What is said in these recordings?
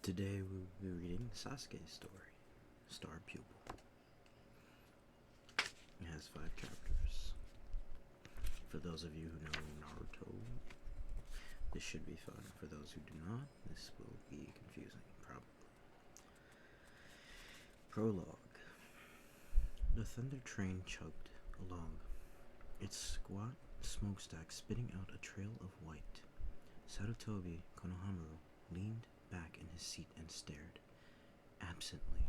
Today we will be reading Sasuke's story, Star Pupil. It has 5 chapters. For those of you who know Naruto, this should be fun. For those who do not, this will be confusing, probably. Prologue. The thunder train chugged along, its squat smokestack spitting out a trail of white. Sarutobi Konohamaru leaned back in his seat and stared, absently,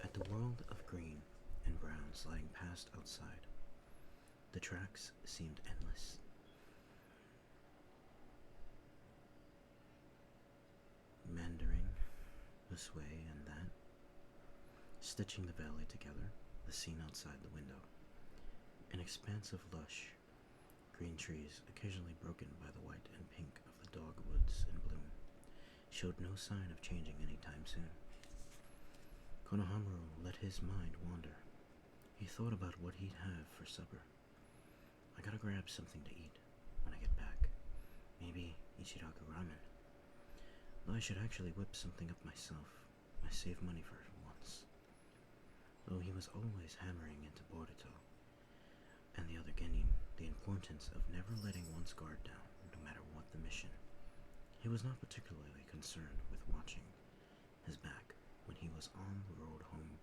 at the world of green and brown sliding past outside. The tracks seemed endless. Meandering this way and that, stitching the valley together, the scene outside the window. An expanse of lush, green trees, occasionally broken by the white and pink of the dogwoods in bloom, showed no sign of changing any time soon. Konohamaru let his mind wander. He thought about what he'd have for supper. I gotta grab something to eat when I get back. Maybe Ichiraku ramen. Though I should actually whip something up myself. I save money for it once. Though he was always hammering into Boruto and the other genin the importance of never letting one's guard down, no matter what the mission. He was not particularly concerned with watching his back when he was on the road home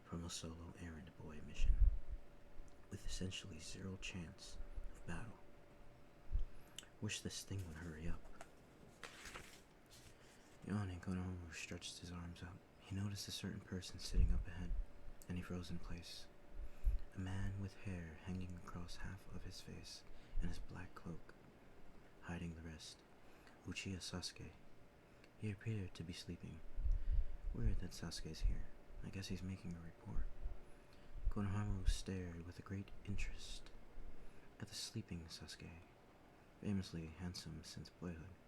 from a solo errand boy mission, with essentially zero chance of battle. Wish this thing would hurry up. Yawning, Konohamaru stretched his arms out. He noticed a certain person sitting up ahead, and he froze in place. A man with hair hanging across half of his face and his black cloak hiding the rest. Uchiha Sasuke. He appeared to be sleeping. Weird that Sasuke's here. I guess he's making a report. Konohamaru stared with a great interest at the sleeping Sasuke. Famously handsome since boyhood,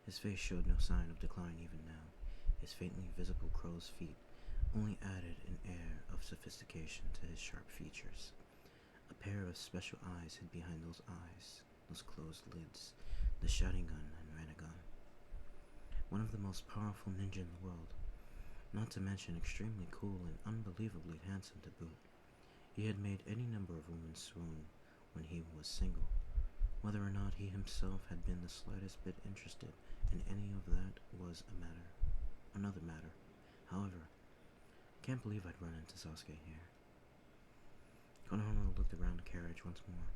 his face showed no sign of decline even now. His faintly visible crow's feet only added an air of sophistication to his sharp features. A pair of special eyes hid behind those eyes, those closed lids, the Sharingan and Rinnegan. One of the most powerful ninja in the world, not to mention extremely cool and unbelievably handsome to boot. He had made any number of women swoon when he was single. Whether or not he himself had been the slightest bit interested in any of that was another matter. However, can't believe I'd run into Sasuke here. Konohamaru looked around the carriage once more.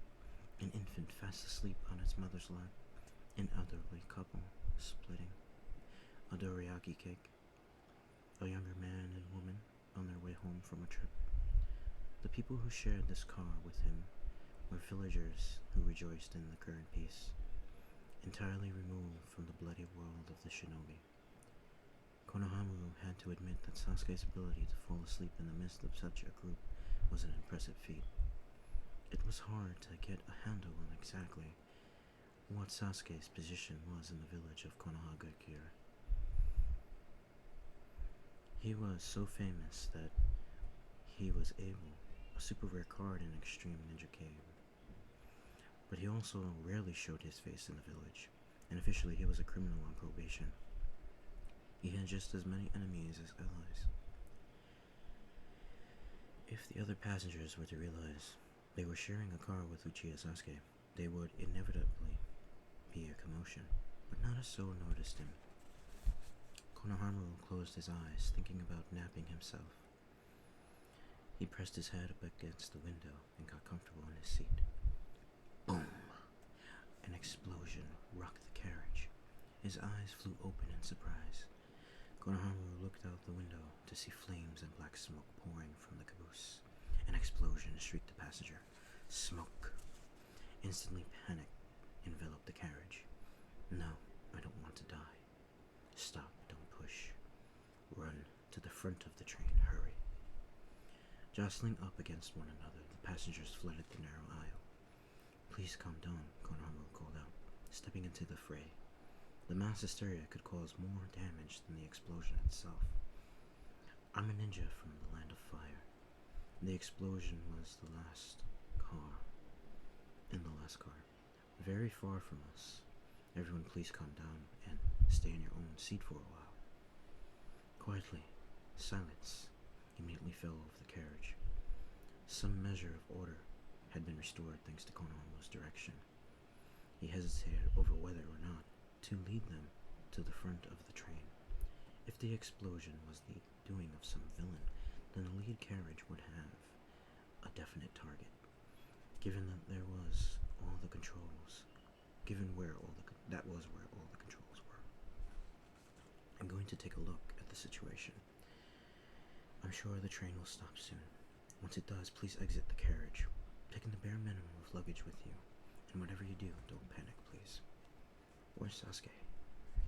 An infant fast asleep on its mother's lap. An elderly couple splitting a dorayaki cake. A younger man and woman on their way home from a trip. The people who shared this car with him were villagers who rejoiced in the current peace, entirely removed from the bloody world of the shinobi. Konohamaru had to admit that Sasuke's ability to fall asleep in the midst of such a group was an impressive feat. It was hard to get a handle on exactly what Sasuke's position was in the village of Konohagakure. He was so famous that he was a super rare card in Extreme Ninja Cave. But he also rarely showed his face in the village, and officially he was a criminal on probation. He had just as many enemies as allies. If the other passengers were to realize they were sharing a car with Uchiha Sasuke, they would inevitably be a commotion, but not a soul noticed him. Konohamaru closed his eyes, thinking about napping himself. He pressed his head up against the window and got comfortable in his seat. Boom! An explosion rocked the carriage. His eyes flew open in surprise. Konohamaru looked out the window to see flames and black smoke pouring from the caboose. An explosion shrieked the passenger. Smoke! Instantly panic enveloped the carriage. No, I don't want to die. Stop, don't push. Run to the front of the train, hurry. Jostling up against one another, the passengers flooded the narrow aisle. Please calm down, Konohamaru called out, stepping into the fray. The mass hysteria could cause more damage than the explosion itself. I'm a ninja from the land of fire. The explosion was the last car. Very far from us. Everyone please calm down and stay in your own seat for a while. Quietly, silence immediately fell over the carriage. Some measure of order had been restored thanks to Konohama's direction. He hesitated over whether or not to lead them to the front of the train. If the explosion was the doing of some villain, then the lead carriage would have a definite target. Given that there was all the controls, that was where all the controls were. I'm going to take a look at the situation. I'm sure the train will stop soon. Once it does, please exit the carriage, taking the bare minimum of luggage with you. And whatever you do, don't panic, please. Where's Sasuke?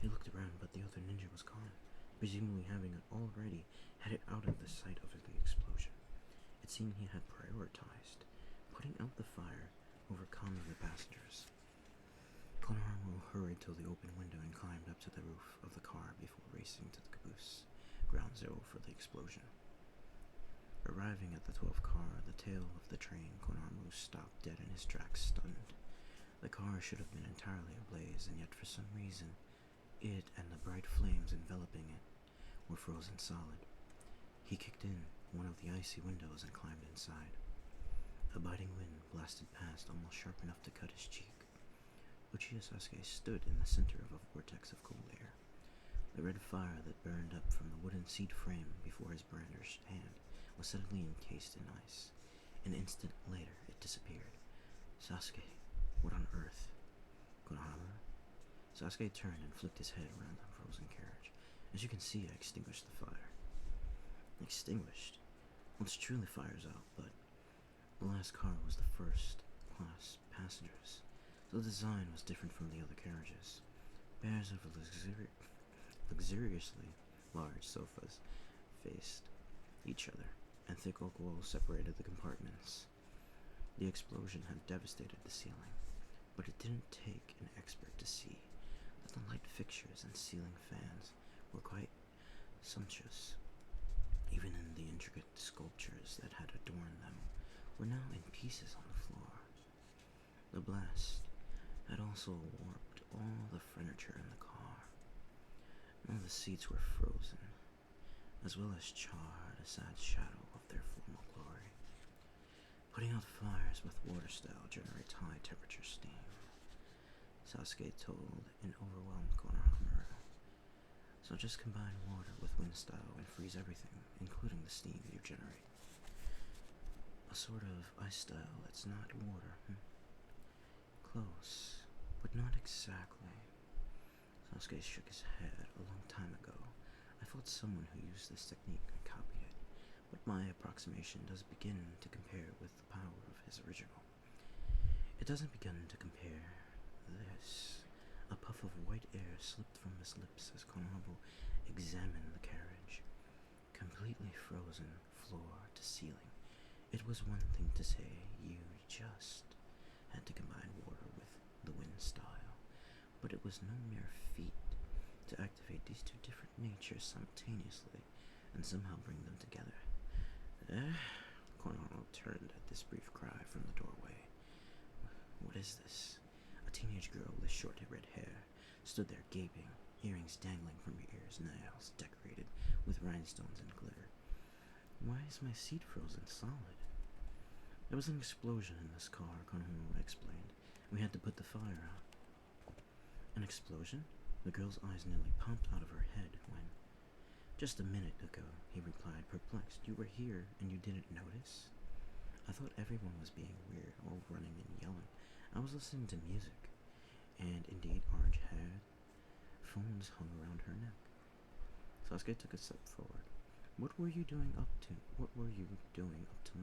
He looked around, but the other ninja was gone, presumably having already headed out of the sight of the explosion. It seemed he had prioritized putting out the fire over calming the passengers. Konohama hurried to the open window and climbed up to the roof of the car before racing to the caboose, ground zero for the explosion. Arriving at the 12th car, the tail of the train, Konohama stopped dead in his tracks, stunned. The car should have been entirely ablaze, and yet for some reason, it and the bright flames enveloping it were frozen solid. He kicked in one of the icy windows and climbed inside. A biting wind blasted past, almost sharp enough to cut his cheek. Uchiha Sasuke stood in the center of a vortex of cold air. The red fire that burned up from the wooden seat frame before his brandished hand was suddenly encased in ice. An instant later, it disappeared. Sasuke, what on earth? Konohama? Sasuke turned and flicked his head around the frozen carriage. As you can see, I extinguished the fire. Extinguished? Well, it's true the fire's out, but the last car was the first class passengers, so the design was different from the other carriages. Pairs of luxuriously large sofas faced each other, and thick oak walls separated the compartments. The explosion had devastated the ceiling, but it didn't take an expert to see that the light fixtures and ceiling fans were quite sumptuous. Even in the intricate sculptures that had adorned them were now in pieces on the floor. The blast had also warped all the furniture in the car. All the seats were frozen, as well as charred, a sad shadow of their former glory. Putting out fires with water style generates high temperature steam, Sasuke told an overwhelmed Konohama. So just combine water with wind style and freeze everything, including the steam you generate. A sort of ice style that's not water. Close, but not exactly. Sasuke shook his head. A long time ago, I fought someone who used this technique and copied it, but my approximation does begin to compare with the power of his original. It doesn't begin to compare. This. A puff of white air slipped from his lips as Konohama examined the carriage. Completely frozen, floor to ceiling. It was one thing to say you just had to combine water with the wind style, but it was no mere feat to activate these two different natures simultaneously and somehow bring them together. Konohama turned at this brief cry from the doorway. What is this? A teenage girl with short red hair stood there gaping, earrings dangling from her ears, nails decorated with rhinestones and glitter. Why is my seat frozen solid? There was an explosion in this car, Konohama explained. We had to put the fire out. An explosion? The girl's eyes nearly popped out of her head when... Just a minute ago, he replied, perplexed. You were here and you didn't notice? I thought everyone was being weird, all running and yelling. I was listening to music, and indeed orange-haired phones hung around her neck. Sasuke took a step forward. What were you doing up till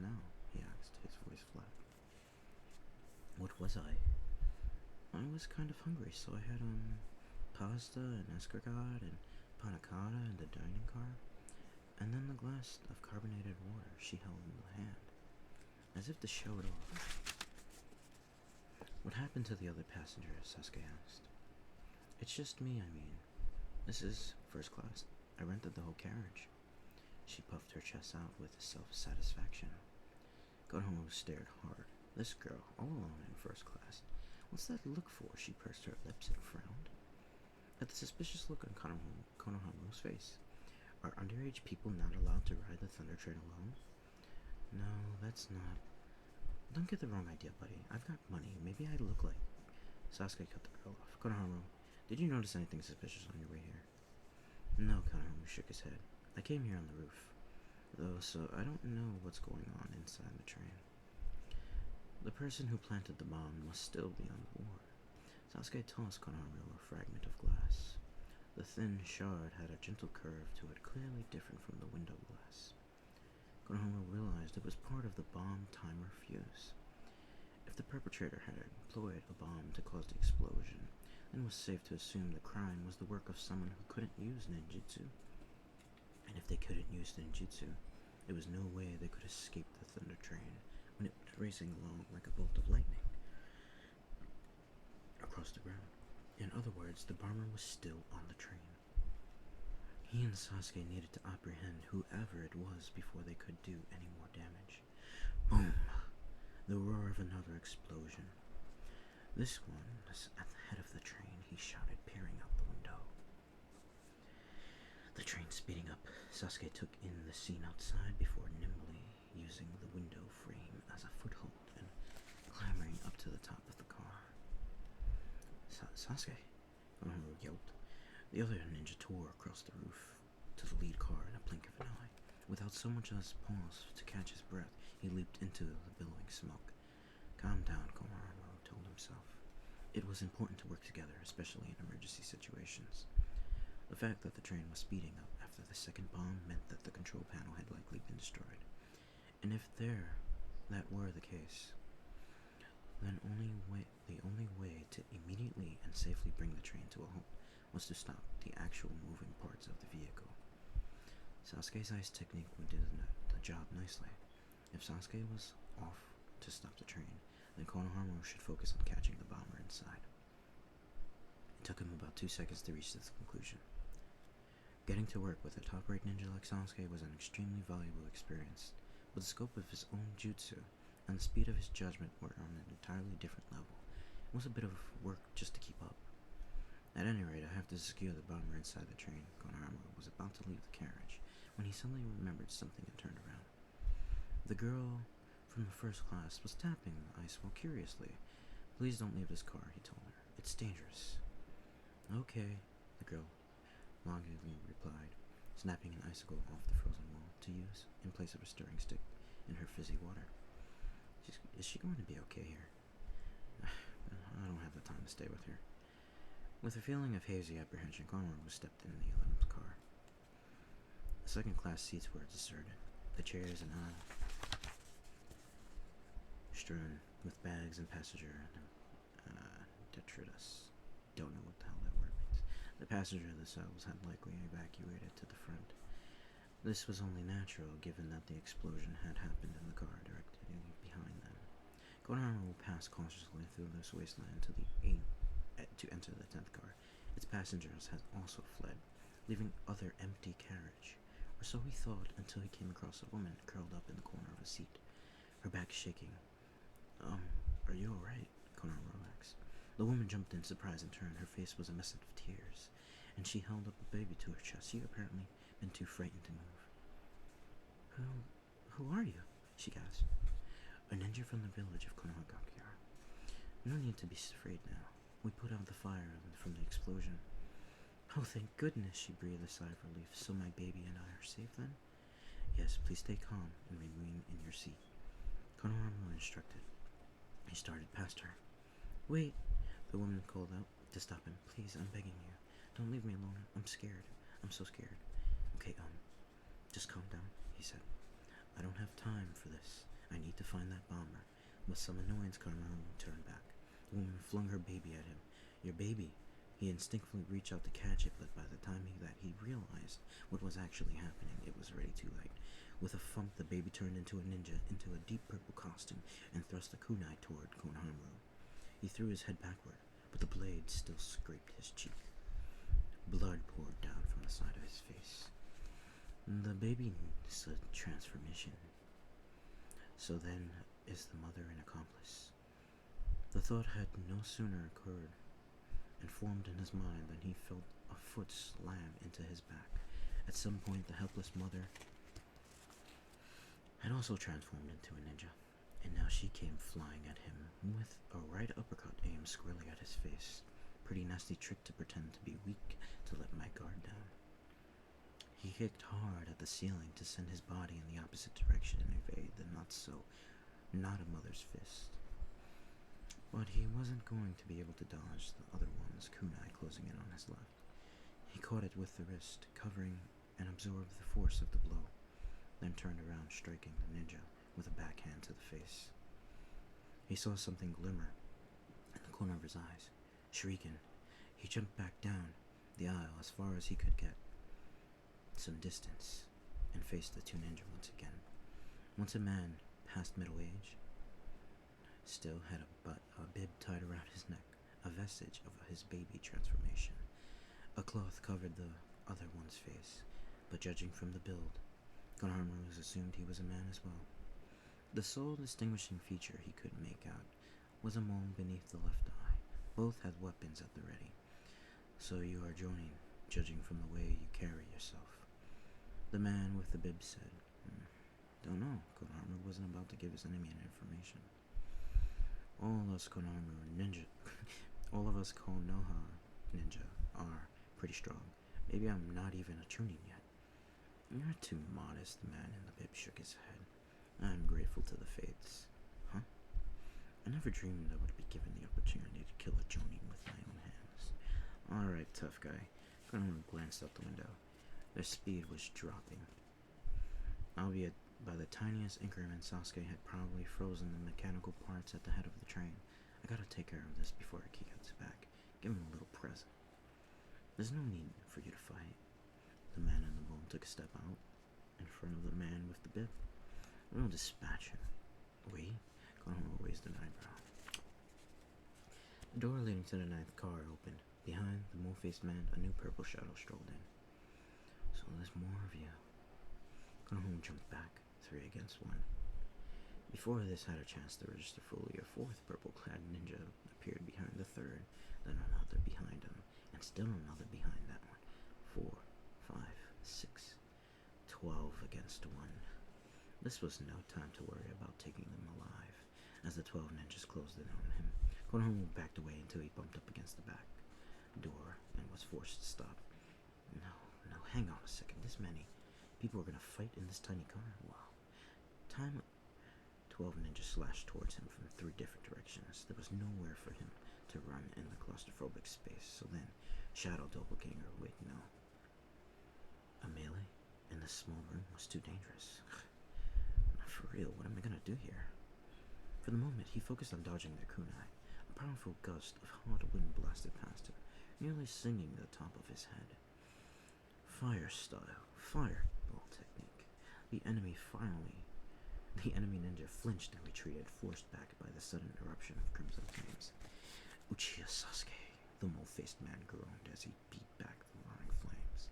now? He asked, his voice flat. What was I? I was kind of hungry, so I had, pasta and escargot and panna cotta in the dining car, and then the glass of carbonated water she held in the hand, as if to show it off. What happened to the other passengers? Sasuke asked. It's just me, I mean. This is first class. I rented the whole carriage. She puffed her chest out with self-satisfaction. Konohama stared hard. This girl, all alone in first class. What's that look for? She pursed her lips and frowned at the suspicious look on Konohama's face. Are underage people not allowed to ride the Thunder Train alone? No, that's not. Don't get the wrong idea, buddy. I've got money. Maybe I look like. Sasuke cut the girl off. Konohamaru, did you notice anything suspicious on your way here? No, Konohamaru shook his head. I came here on the roof, though, so I don't know what's going on inside the train. The person who planted the bomb must still be on board. Sasuke tossed Konohamaru a fragment of glass. The thin shard had a gentle curve to it, clearly different from the window glass. Konohamaru realized it was part of the bomb timer fuse. If the perpetrator had employed a bomb to cause the explosion, then it was safe to assume the crime was the work of someone who couldn't use ninjutsu. And if they couldn't use ninjutsu, there was no way they could escape the Thunder Train when it was racing along like a bolt of lightning across the ground. In other words, the bomber was still on the train. He and Sasuke needed to apprehend whoever it was before they could do any more damage. Boom! The roar of another explosion. This one was at the head of the train, he shouted, peering out the window. The train speeding up, Sasuke took in the scene outside before nimbly using the window frame as a foothold and clambering up to the top of the car. Sasuke? Konohamaru yelped. The other ninja tore across the roof to the lead car in a blink of an eye. Without so much as pause to catch his breath, he leaped into the billowing smoke. Calm down, Konohamaru told himself. It was important to work together, especially in emergency situations. The fact that the train was speeding up after the second bomb meant that the control panel had likely been destroyed. And if that were the case, then the only way to immediately and safely bring the train to a halt was to stop the actual moving parts of the vehicle. Sasuke's ice technique would do the job nicely. If Sasuke was off to stop the train, then Konohamaru should focus on catching the bomber inside. It took him about 2 seconds to reach this conclusion. Getting to work with a top-rate ninja like Sasuke was an extremely valuable experience, but the scope of his own jutsu and the speed of his judgment were on an entirely different level. It was a bit of work just to keep up. At any rate, I have to secure the bomber inside the train. Konohamaru was about to leave the carriage when he suddenly remembered something and turned around. The girl from the first class was tapping the ice while curiously. Please don't leave this car, he told her. It's dangerous. Okay, the girl longingly replied, snapping an icicle off the frozen wall to use in place of a stirring stick in her fizzy water. Is she going to be okay here? I don't have the time to stay with her. With a feeling of hazy apprehension, Konohamaru stepped in the 11th car. The second-class seats were deserted. The chairs and aisle strewn with bags and passenger detritus. Don't know what the hell that word means. The passenger themselves had likely evacuated to the front. This was only natural, given that the explosion had happened in the car directly behind them. Konohamaru passed cautiously through this wasteland to enter the 10th car. Its passengers had also fled, leaving other empty carriage, or so he thought until he came across a woman curled up in the corner of a seat, her back shaking. Are you alright? Konohamaru asked. The woman jumped in surprise and turned. Her face was a mess of tears, and she held up a baby to her chest. She had apparently been too frightened to move. Who are you? She gasped. A ninja from the village of Konohagakure. No need to be afraid now. We put out the fire from the explosion. Oh, thank goodness, she breathed a sigh of relief. So my baby and I are safe then? Yes, please stay calm and remain in your seat, Konohamaru instructed. He started past her. Wait, the woman called out to stop him. Please, I'm begging you. Don't leave me alone. I'm scared. I'm so scared. Okay, just calm down, he said. I don't have time for this. I need to find that bomber. With some annoyance, Konohamaru turned back. The woman flung her baby at him. Your baby. He instinctively reached out to catch it, but by the time he realized what was actually happening, it was already too late. With a thump, the baby turned into a ninja, into a deep purple costume, and thrust a kunai toward Konohamaru. He threw his head backward, but the blade still scraped his cheek. Blood poured down from the side of his face. The baby needs a transformation. So then, is the mother an accomplice? The thought had no sooner occurred and formed in his mind than he felt a foot slam into his back At some point, the helpless mother had also transformed into a ninja, and now she came flying at him with a right uppercut aimed squarely at his face. Pretty nasty trick to pretend to be weak to let my guard down. He kicked hard at the ceiling to send his body in the opposite direction and evade the not a mother's fist. But he wasn't going to be able to dodge the other one's kunai closing in on his left. He caught it with the wrist, covering and absorbed the force of the blow, then turned around, striking the ninja with a backhand to the face. He saw something glimmer in the corner of his eyes. Shrieking, he jumped back down the aisle as far as he could get some distance and faced the two ninja once again. Once a man past middle age still had a bib tied around his neck, a vestige of his baby transformation. A cloth covered the other one's face, but judging from the build, Konohamaru assumed he was a man as well. The sole distinguishing feature he could make out was a mole beneath the left eye. Both had weapons at the ready. So you are joining, judging from the way you carry yourself. The man with the bib said, Don't know. Konohamaru wasn't about to give his enemy any information. All of us Konohamaru ninja, all of us Konoha ninja are pretty strong. Maybe I'm not even a chunin yet. You're too modest, the man in the bib shook his head. I'm grateful to the fates. Huh? I never dreamed I would be given the opportunity to kill a chunin with my own hands. Alright, tough guy. Konohamaru glanced out the window. Their speed was dropping. Albeit by the tiniest increment, Sasuke had probably frozen the mechanical parts at the head of the train. I gotta take care of this before Aki gets back. Give him a little present. There's no need for you to fight. The man in the bowl took a step out in front of the man with the bib. We'll dispatch him. We? Konohamaru raised an eyebrow. The door leading to the ninth car opened. Behind the mole-faced man, a new purple shadow strolled in. So there's more of you. Konohamaru jumped back, 3 against 1. Before this had a chance to register fully, a fourth purple-clad ninja appeared behind the third, then another behind him, and still another behind that one. 4, 5, 6, 12 against 1. This was no time to worry about taking them alive. As the 12 ninjas closed in on him, Konohamaru backed away until he bumped up against the back door and was forced to stop. No, hang on a second. This many people are gonna fight in this tiny car? Wow. 12 ninjas slashed towards him from 3 different directions. There was nowhere for him to run in the claustrophobic space, so then, Shadow Doppelganger, wait, no. A melee in this small room was too dangerous. For real, what am I gonna do here? For the moment, he focused on dodging their kunai. A powerful gust of hot wind blasted past him, nearly singing the top of his head. Fire style, fireball technique. The enemy ninja flinched and retreated, forced back by the sudden eruption of crimson flames. Uchiha Sasuke, the mole-faced man groaned as he beat back the roaring flames.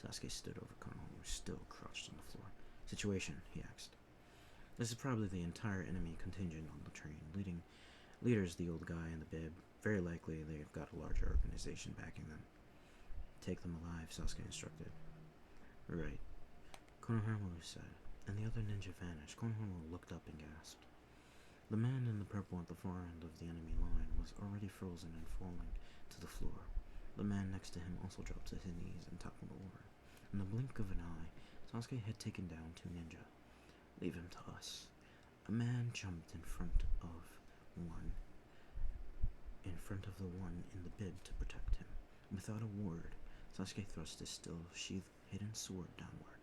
Sasuke stood over Konohamaru, still crouched on the floor. Situation, he asked. This is probably the entire enemy contingent on the train. Leader's the old guy in the bib. Very likely they've got a larger organization backing them. Take them alive, Sasuke instructed. Right, Konohamaru said, and the other ninja vanished. Konohamaru looked up and gasped. The man in the purple at the far end of the enemy line was already frozen and falling to the floor. The man next to him also dropped to his knees and toppled over. In the blink of an eye, Sasuke had taken down 2 ninja. Leave him to us. A man jumped in front of the one in the bib to protect him. Without a word, Sasuke thrust his still sheathed hidden sword downward.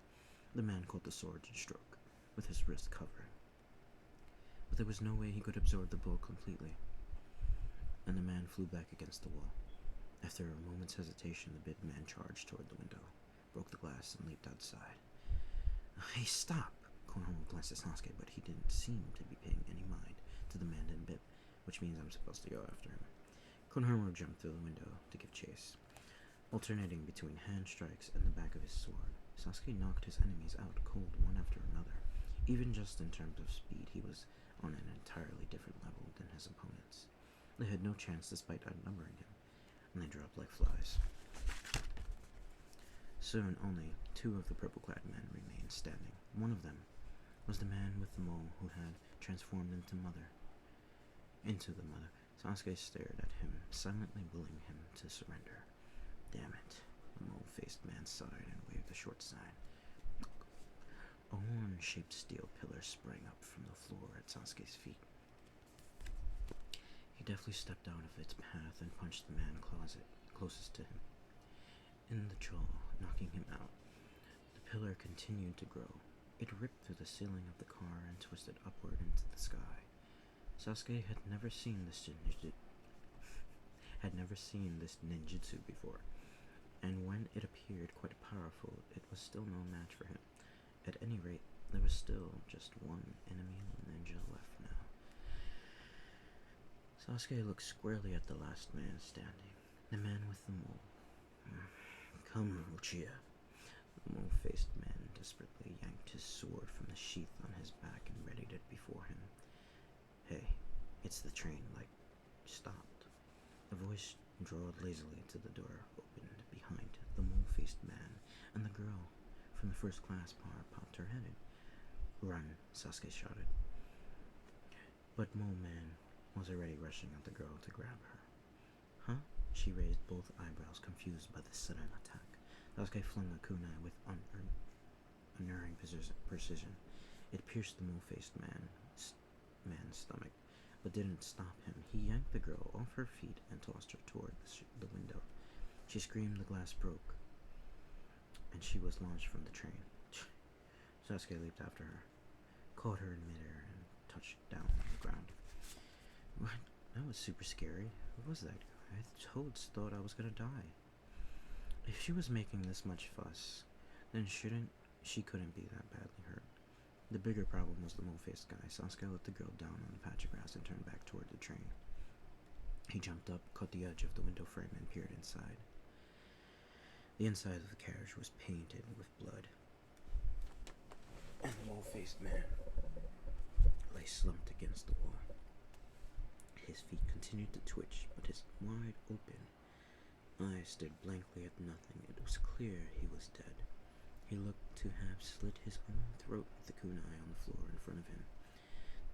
The man caught the sword and struck, with his wrist covering. But there was no way he could absorb the blow completely, and the man flew back against the wall. After a moment's hesitation, the bib man charged toward the window, broke the glass, and leaped outside. Hey, stop! Konohamaru glanced at Sasuke, but he didn't seem to be paying any mind to the man in bib, which means I'm supposed to go after him. Konohamaru jumped through the window to give chase, alternating between hand strikes and the back of his sword. Sasuke knocked his enemies out cold one after another. Even just in terms of speed, he was on an entirely different level than his opponents. They had no chance despite outnumbering him, and they dropped like flies. Soon only two of the purple-clad men remained standing. One of them was the man with the mole who had transformed into the mother. Sasuke stared at him, silently willing him to surrender. Damn it. The mole-faced man sighed and waved a short sign. A horn-shaped steel pillar sprang up from the floor at Sasuke's feet. He deftly stepped out of its path and punched the man closest to him in the jaw, knocking him out. The pillar continued to grow. It ripped through the ceiling of the car and twisted upward into the sky. Sasuke had never seen this ninjutsu before, and when it appeared quite powerful, it was still no match for him. At any rate, there was still just one enemy ninja left now. Sasuke looked squarely at the last man standing, the man with the mole. Come, Uchiha. The mole-faced man desperately yanked his sword from the sheath on his back and readied it before him. Hey, it's the train, stopped. A voice drawled lazily to the door opened behind the mole-faced man, and the girl from the first-class bar popped her head in. Run, Sasuke shouted. But Mole Man was already rushing at the girl to grab her. Huh? She raised both eyebrows, confused by the sudden attack. Sasuke flung a kunai with unerring precision. It pierced the mole-faced man's stomach, but didn't stop him. He yanked the girl off her feet and tossed her toward the window. She screamed, the glass broke, and she was launched from the train. Sasuke leaped after her, caught her in midair, and touched down on the ground. What? That was super scary. Who was that guy? I toads thought I was gonna die. If she was making this much fuss, then she couldn't be that badly hurt. The bigger problem was the mole-faced guy. Sasuke let the girl down on a patch of grass and turned back toward the train. He jumped up, caught the edge of the window frame, and peered inside. The inside of the carriage was painted with blood, and the mole-faced man lay slumped against the wall. His feet continued to twitch, but his wide-open eyes stared blankly at nothing. It was clear he was dead. He looked to have slit his own throat with the kunai on the floor in front of him.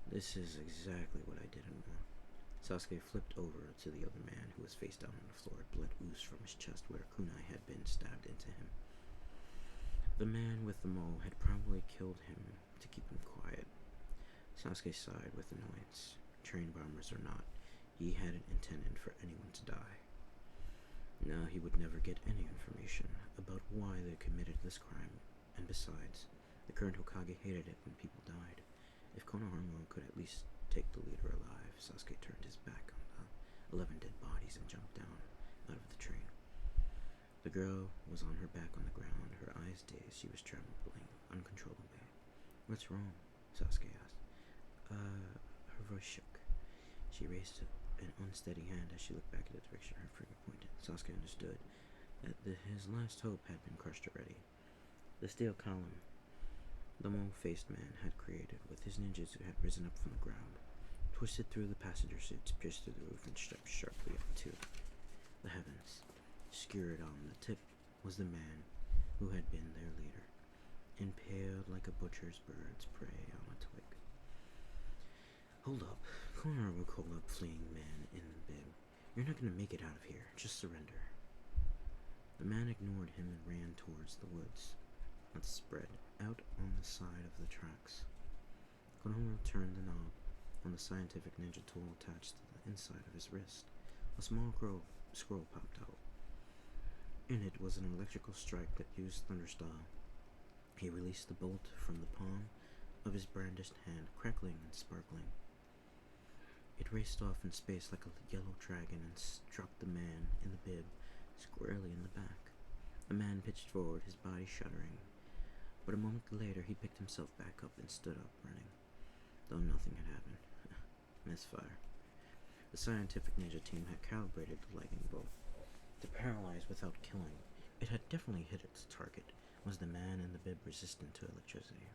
This is exactly what I didn't want. Sasuke flipped over to the other man, who was face down on the floor. Blood oozed from his chest where a kunai had been stabbed into him. The man with the mole had probably killed him to keep him quiet. Sasuke sighed with annoyance. Train bombers or not, he hadn't intended for anyone to die. Now he would never get any information about why they committed this crime, and besides, the current Hokage hated it when people died. If Konohamaru could at least take the leader alive, Sasuke turned his back on the 11 dead bodies and jumped down out of the train. The girl was on her back on the ground, her eyes dazed. She was trembling uncontrollably. What's wrong? Sasuke asked. Her voice shook. She raised an unsteady hand as she looked back at the direction her finger pointed. Sasuke understood that his last hope had been crushed already. The steel column the mole-faced man had created with his ninjutsu had risen up from the ground, twisted through the passenger seats, pierced through the roof, and stepped sharply up to the heavens. Skewered on the tip was the man who had been their leader, impaled like a butcher's bird's prey on a twig. Hold up. Konohamaru called up fleeing man in the bib. You're not gonna make it out of here. Just surrender. The man ignored him and ran towards the woods that spread out on the side of the tracks. Konohamaru turned the knob on the scientific ninja tool attached to the inside of his wrist. A small scroll popped out. In it was an electrical strike that used thunderstyle. He released the bolt from the palm of his brandished hand, crackling and sparkling. It raced off in space like a yellow dragon and struck the man in the bib squarely in the back. The man pitched forward, his body shuddering, but a moment later he picked himself back up and stood up, running, though nothing had happened. Misfire. The scientific ninja team had calibrated the lightning bolt to paralyze without killing. It had definitely hit its target. Was the man in the bib resistant to electricity?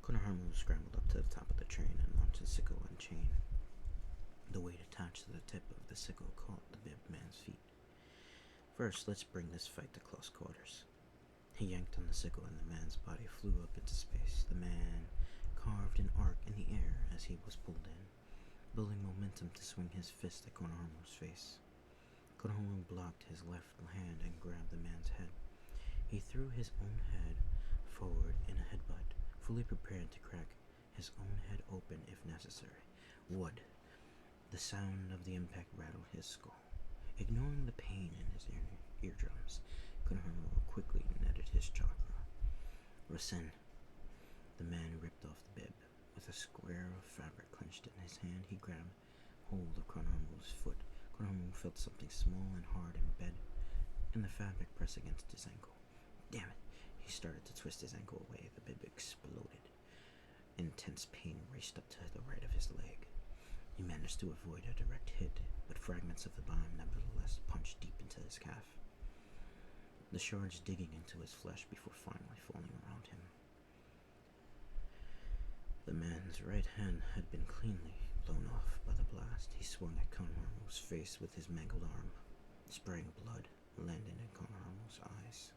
Konohamaru scrambled up to the top of the train and launched the sickle and chain. The weight attached to the tip of the sickle caught the bib man's feet. First, let's bring this fight to close quarters. He yanked on the sickle and the man's body flew up into space. The man carved an arc in the air as he was pulled in, building momentum to swing his fist at Konohama's face. Konohama blocked his left hand and grabbed the man's head. He threw his own head forward in a headbutt, fully prepared to crack his own head open if necessary. Would. The sound of the impact rattled his skull. Ignoring the pain in his eardrums, Konohama quickly netted his chakra. Rasen. The man ripped off the bib. With a square of fabric clenched in his hand, he grabbed hold of Konohama's foot. Konohama felt something small and hard in the fabric press against his ankle. Damn it! He started to twist his ankle away. The bib exploded. Intense pain raced up to the right of his leg. He managed to avoid a direct hit, but fragments of the bomb nevertheless punched deep into his calf, the shards digging into his flesh before finally falling around him. The man's right hand had been cleanly blown off by the blast. He swung at Konohama's face with his mangled arm, spraying blood, landing in Konohama's eyes.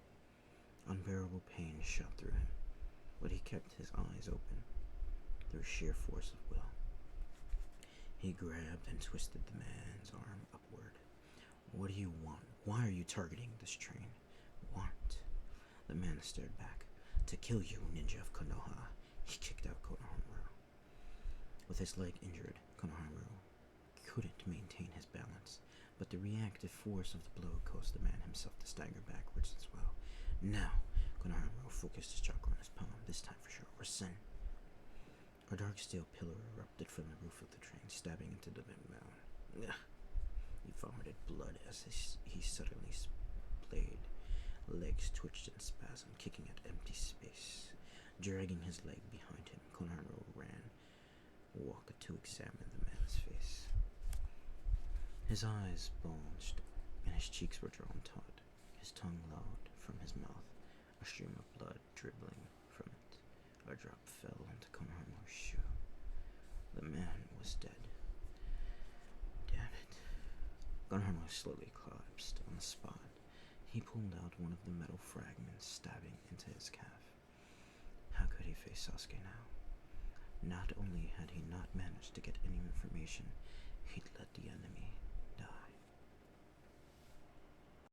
Unbearable pain shot through him, but he kept his eyes open through sheer force of will. He grabbed and twisted the man's arm upward. What do you want? Why are you targeting this train? Want? The man stared back. To kill you, ninja of Konoha. He kicked out Konohamaru. With his leg injured, Konohamaru couldn't maintain his balance, but the reactive force of the blow caused the man himself to stagger backwards as well. Now, Konohamaru focused his chakra on his palm, this time for sure. Rasen. A dark steel pillar erupted from the roof of the train, stabbing into the mound. He vomited blood as he suddenly splayed. Legs twitched in spasm, kicking at empty space. Dragging his leg behind him, Konohamaru walked to examine the man's face. His eyes bulged, and his cheeks were drawn taut. His tongue lolled from his mouth, a stream of blood dribbling from it. A drop fell into Konohamaru's shoe. The man was dead. Damn it. Konohamaru slowly collapsed on the spot. He pulled out one of the metal fragments, stabbing into his calf. How could he face Sasuke now? Not only had he not managed to get any information, he'd let the enemy